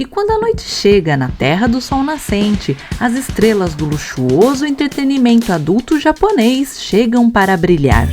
E quando a noite chega na terra do sol nascente, as estrelas do luxuoso entretenimento adulto japonês chegam para brilhar.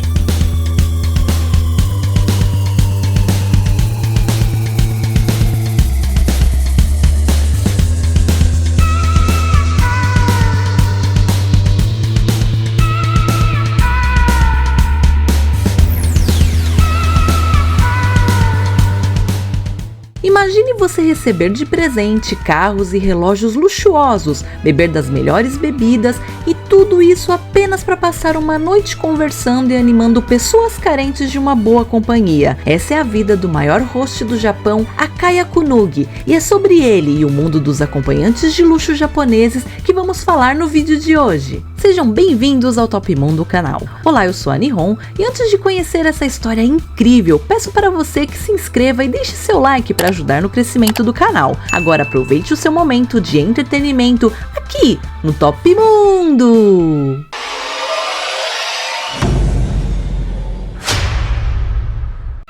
Imagine você receber de presente carros e relógios luxuosos, beber das melhores bebidas e tudo isso apenas para passar uma noite conversando e animando pessoas carentes de uma boa companhia. Essa é a vida do maior host do Japão, Akaya Kunugi, e é sobre ele e o mundo dos acompanhantes de luxo japoneses que vamos falar no vídeo de hoje. Sejam bem-vindos ao Top Moon do canal. Olá, eu sou a Nihon e antes de conhecer essa história incrível, peço para você que se inscreva e deixe seu like para ajudar no crescimento do canal. Agora aproveite o seu momento de entretenimento aqui no Top Mundo!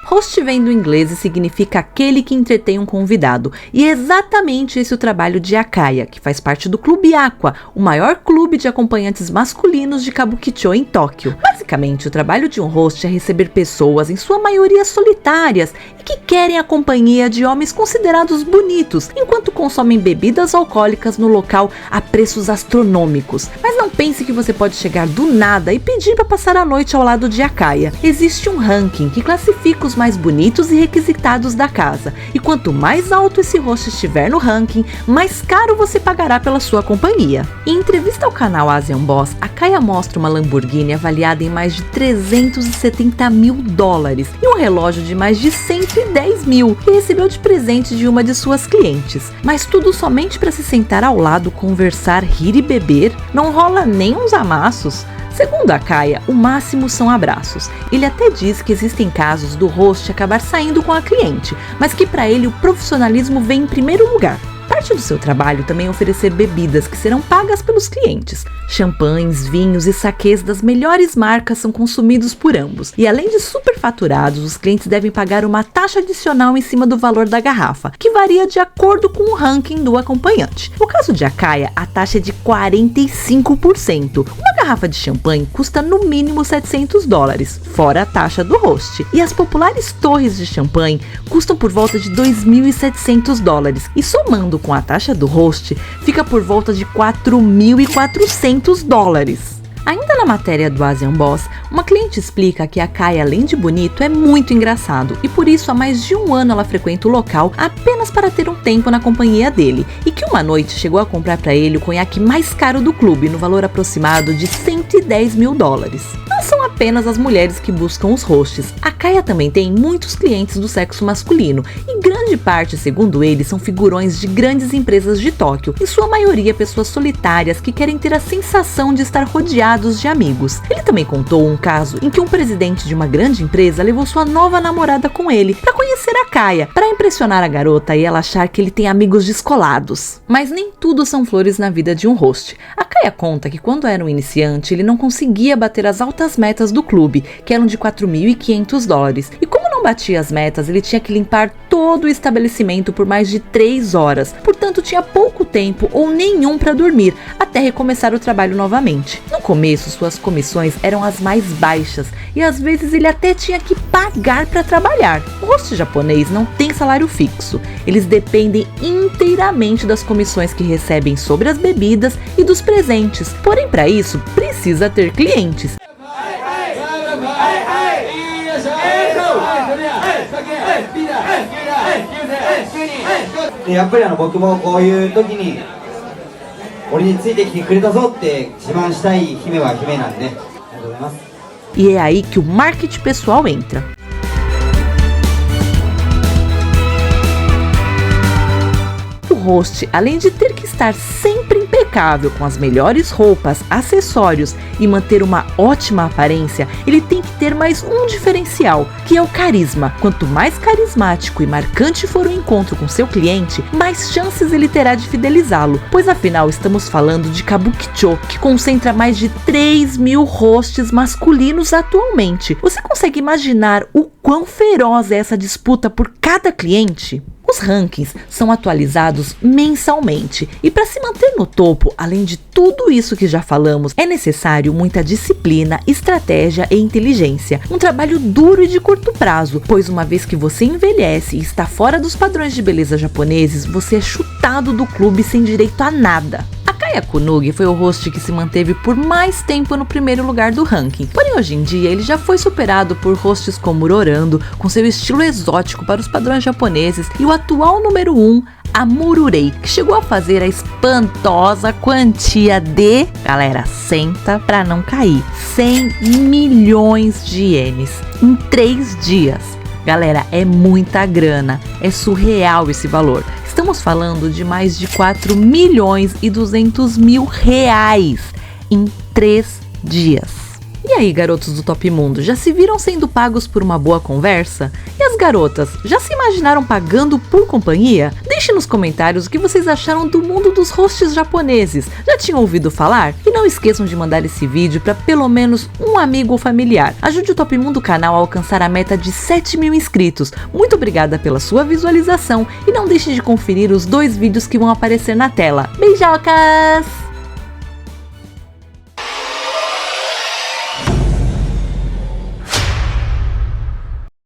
Host vem do inglês e significa aquele que entretém um convidado, e é exatamente esse o trabalho de Akaya, que faz parte do Clube Aqua, o maior clube de acompanhantes masculinos de Kabukicho em Tóquio. Basicamente, o trabalho de um host é receber pessoas, em sua maioria solitárias, e que querem a companhia de homens considerados bonitos, enquanto consomem bebidas alcoólicas no local a preços astronômicos. Mas não pense que você pode chegar do nada e pedir para passar a noite ao lado de Akaya. Existe um ranking que classifica os mais bonitos e requisitados da casa, e quanto mais alto esse host estiver no ranking, mais caro você pagará pela sua companhia. Em entrevista ao canal Asian Boss, Akaya mostra uma Lamborghini avaliada em mais de 370 mil dólares e um relógio de mais de 110 mil que recebeu de presente de uma de suas clientes. Mas tudo somente para se sentar ao lado, conversar, rir e beber? Não rola nem uns amassos? Segundo Akaya, o máximo são abraços. Ele até diz que existem casos do host acabar saindo com a cliente, mas que para ele o profissionalismo vem em primeiro lugar. Parte do seu trabalho também é oferecer bebidas que serão pagas pelos clientes. Champanhes, vinhos e saquês das melhores marcas são consumidos por ambos. E além de superfaturados, os clientes devem pagar uma taxa adicional em cima do valor da garrafa, que varia de acordo com o ranking do acompanhante. No caso de Akaya, a taxa é de 45%. Uma garrafa de champanhe custa no mínimo 700 dólares, fora a taxa do host. E as populares torres de champanhe custam por volta de 2.700 dólares. E somando com a taxa do host, fica por volta de 4.400 dólares. Ainda na matéria do Asian Boss, uma cliente explica que Akaya, além de bonito, é muito engraçado e por isso há mais de um ano ela frequenta o local apenas para ter um tempo na companhia dele, e que uma noite chegou a comprar para ele o conhaque mais caro do clube, no valor aproximado de 110 mil dólares. Não são apenas as mulheres que buscam os hosts. Akaya também tem muitos clientes do sexo masculino e grande parte, segundo ele, são figurões de grandes empresas de Tóquio, em sua maioria pessoas solitárias que querem ter a sensação de estar rodeados de amigos. Ele também contou um caso em que um presidente de uma grande empresa levou sua nova namorada com ele para conhecer Akaya, para impressionar a garota e ela achar que ele tem amigos descolados. Mas nem tudo são flores na vida de um host. Akaya conta que quando era um iniciante ele não conseguia bater as altas metas do clube, que eram de 4.500 dólares, e como não batia as metas, ele tinha que limpar todo o estabelecimento por mais de 3 horas, portanto tinha pouco tempo ou nenhum para dormir, até recomeçar o trabalho novamente. No começo, suas comissões eram as mais baixas e às vezes ele até tinha que pagar para trabalhar. O host japonês não tem salário fixo, eles dependem inteiramente das comissões que recebem sobre as bebidas e dos presentes, porém para isso precisa ter clientes. やっぱり僕もこういう時に俺についてきてくれたぞって自慢したい姫は姫なんで、ありがとうございます。 E é aí que o marketing pessoal entra. O host, além de ter que estar sempre impecável com as melhores roupas, acessórios e manter uma ótima aparência, ele tem que ter mais um diferencial, que é o carisma. Quanto mais carismático e marcante for o encontro com seu cliente, mais chances ele terá de fidelizá-lo, pois afinal estamos falando de Kabukicho, que concentra mais de 3.000 hosts masculinos atualmente. Você consegue imaginar o quão feroz é essa disputa por cada cliente? Os rankings são atualizados mensalmente e para se manter no topo, além de tudo isso que já falamos, é necessário muita disciplina, estratégia e inteligência. Um trabalho duro e de curto prazo, pois uma vez que você envelhece e está fora dos padrões de beleza japoneses, você é chutado do clube sem direito a nada. Akaya Kunugi foi o host que se manteve por mais tempo no primeiro lugar do ranking, porém hoje em dia ele já foi superado por hosts como Rorando, com seu estilo exótico para os padrões japoneses, e o atual número 1, Amururei, que chegou a fazer a espantosa quantia de, galera, senta pra não cair, 100 milhões de ienes em 3 dias. Galera, é muita grana, é surreal esse valor. Estamos falando de mais de 4 milhões e 200 mil reais em 3 dias. E aí, garotos do Top Mundo, já se viram sendo pagos por uma boa conversa? E as garotas, já se imaginaram pagando por companhia? Deixe nos comentários o que vocês acharam do mundo dos hosts japoneses. Já tinham ouvido falar? E não esqueçam de mandar esse vídeo para pelo menos um amigo ou familiar. Ajude o Top Mundo canal a alcançar a meta de 7 mil inscritos. Muito obrigada pela sua visualização e não deixe de conferir os 2 vídeos que vão aparecer na tela. Beijocas!